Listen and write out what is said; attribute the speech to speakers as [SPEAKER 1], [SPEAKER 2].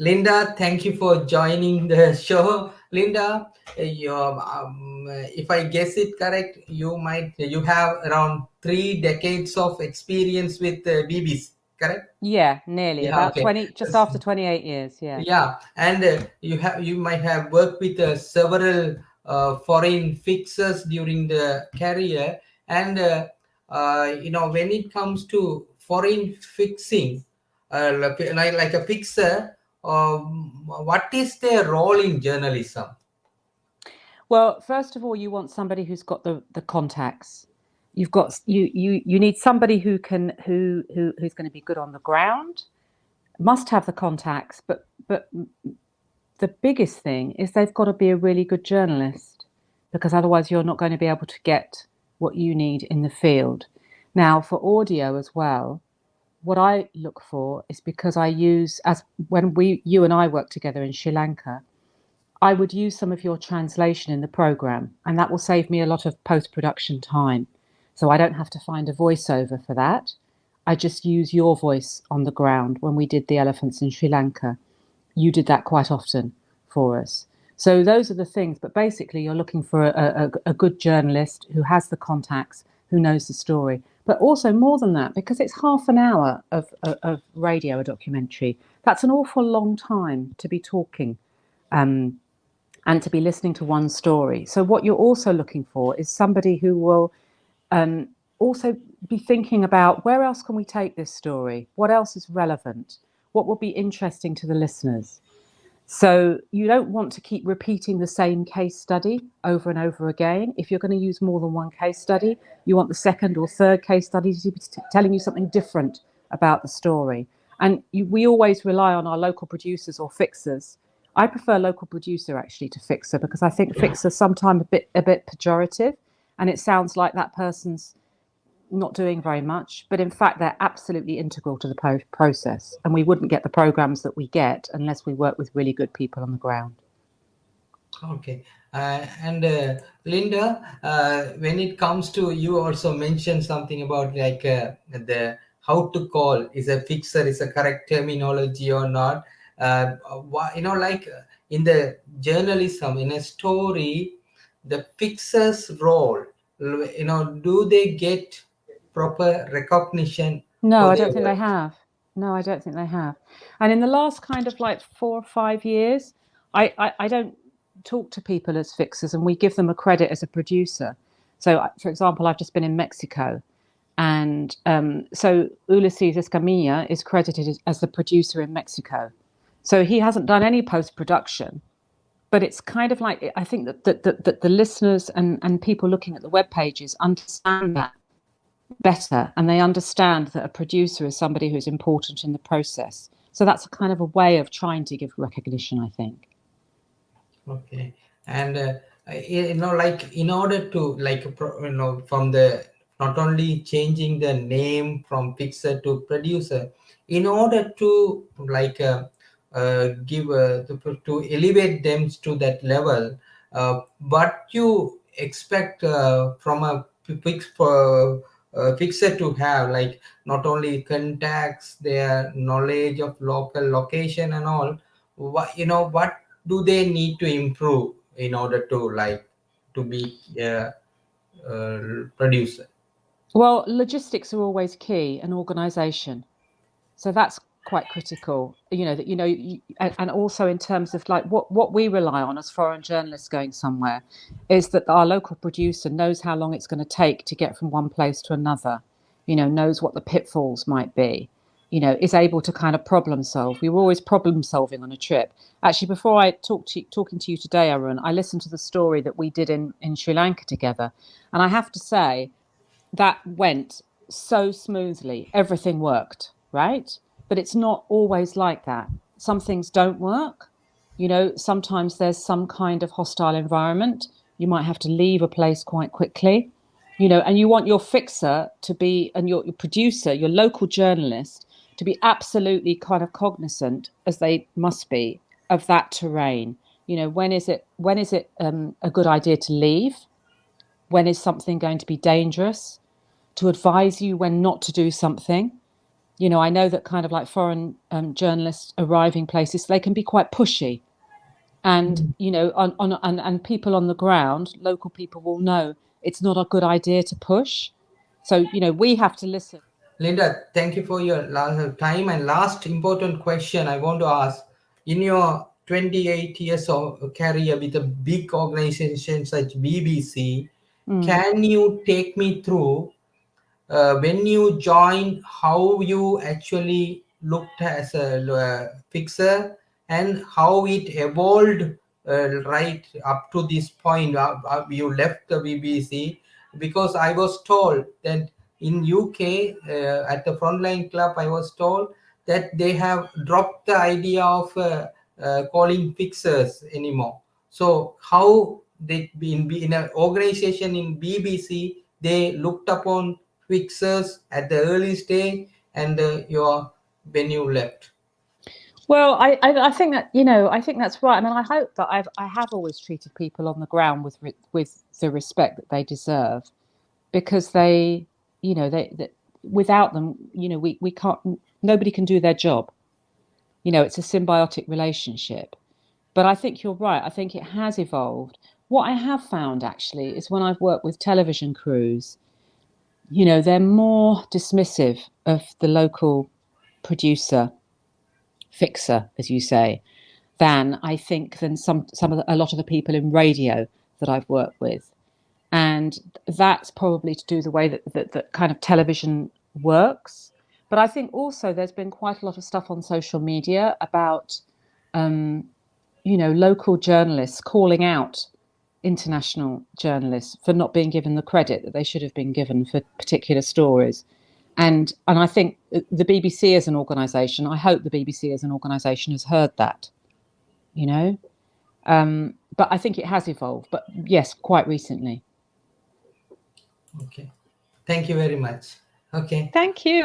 [SPEAKER 1] Linda, thank you for joining the show. Linda, if I guess it correct, you have around 3 decades of experience with BBC, correct?
[SPEAKER 2] Yeah, nearly
[SPEAKER 1] Yeah,
[SPEAKER 2] about
[SPEAKER 1] okay.
[SPEAKER 2] 20, just after 28 years. Yeah.
[SPEAKER 1] Yeah, and you might have worked with several foreign fixers during the career, and when it comes to foreign fixing, like a fixer, what is their role in journalism?
[SPEAKER 2] Well, first of all, you want somebody who's got the contacts. You need somebody who's going to be good on the ground, must have the contacts, but the biggest thing is they've got to be a really good journalist, because otherwise you're not going to be able to get what you need in the field. Now, for audio as well, what I look for is, because I use, as when you and I worked together in Sri Lanka, I would use some of your translation in the program, and that will save me a lot of post-production time. So I don't have to find a voiceover for that. I just use your voice on the ground. When we did the elephants in Sri Lanka, you did that quite often for us. So those are the things. But basically, you're looking for a good journalist who has the contacts, who knows the story. But also more than that, because it's half an hour of radio, a documentary, that's an awful long time to be talking. And to be listening to one story. So what you're also looking for is somebody who will also be thinking about, where else can we take this story? What else is relevant? What will be interesting to the listeners? So you don't want to keep repeating the same case study over and over again. If you're going to use more than one case study, you want the second or third case study to be telling you something different about the story. And we always rely on our local producers or fixers. I prefer local producer actually to fixer, because I think fixer sometimes a bit pejorative, and it sounds like that person's not doing very much, but in fact they're absolutely integral to the process, and we wouldn't get the programs that we get unless we work with really good people on the ground.
[SPEAKER 1] Okay. And Linda, when it comes to, you also mentioned something about like the how to call, is a fixer is a correct terminology or not? Like in the journalism, in a story, the fixer's role, do they get proper recognition
[SPEAKER 2] No,
[SPEAKER 1] for
[SPEAKER 2] I
[SPEAKER 1] their
[SPEAKER 2] don't think they
[SPEAKER 1] work?
[SPEAKER 2] have. No, I don't think they have. And in the last kind of like 4 or 5 years, I don't talk to people as fixers, and we give them a credit as a producer. So, for example, I've just been in Mexico, and so Ulises Escamilla is credited as the producer in Mexico. So he hasn't done any post production, but it's kind of like, I think that the listeners and people looking at the web pages understand that better, and they understand that a producer is somebody who's important in the process. So that's a kind of a way of trying to give recognition, I think.
[SPEAKER 1] Okay, and like in order to like from the, not only changing the name from fixer to producer, in order to like give to elevate them to that level, what you expect from a fixer to have, like not only contacts, their knowledge of local location and all, what do they need to improve in order to like to be producer?
[SPEAKER 2] Well, logistics are always key, and organization. So that's quite critical, that, and also in terms of like what we rely on as foreign journalists going somewhere, is that our local producer knows how long it's going to take to get from one place to another, knows what the pitfalls might be, is able to kind of problem solve. We were always problem solving on a trip. Actually, before I talking to you today, Arun, I listened to the story that we did in Sri Lanka together, and I have to say that went so smoothly. Everything worked, right? But it's not always like that. Some things don't work. Sometimes there's some kind of hostile environment. You might have to leave a place quite quickly, and you want your fixer to be, and your producer, your local journalist, to be absolutely kind of cognizant, as they must be, of that terrain. When is it a good idea to leave? When is something going to be dangerous? To advise you when not to do something. You know, I know that kind of like foreign journalists arriving places, they can be quite pushy. And, you know, and people on the ground, local people will know it's not a good idea to push. So, you know, we have to listen.
[SPEAKER 1] Linda, thank you for your time. And last important question I want to ask: in your 28 years of career with a big organization such BBC, can you take me through when you joined, how you actually looked as a fixer and how it evolved right up to this point? You left the BBC, because I was told that in UK at the Frontline Club, I was told that they have dropped the idea of calling fixers anymore. So how they in an organization in BBC, they looked upon fixers at the early stage, and when you left?
[SPEAKER 2] Well, I think that, you know, I think that's right. I mean, I hope that I have always treated people on the ground with the respect that they deserve, because they, you know, they without them, you know, we can't, nobody can do their job. You know, it's a symbiotic relationship. But I think you're right. I think it has evolved. What I have found actually is when I've worked with television crews, you know, they're more dismissive of the local producer, fixer, as you say, than I think than a lot of the people in radio that I've worked with. And that's probably to do the way that kind of television works. But I think also there's been quite a lot of stuff on social media about, you know, local journalists calling out international journalists for not being given the credit that they should have been given for particular stories. And I think the BBC as an organisation, I hope the BBC as an organisation has heard that, you know. But I think it has evolved. But yes, quite recently.
[SPEAKER 1] Okay. Thank you very much. Okay.
[SPEAKER 2] Thank you.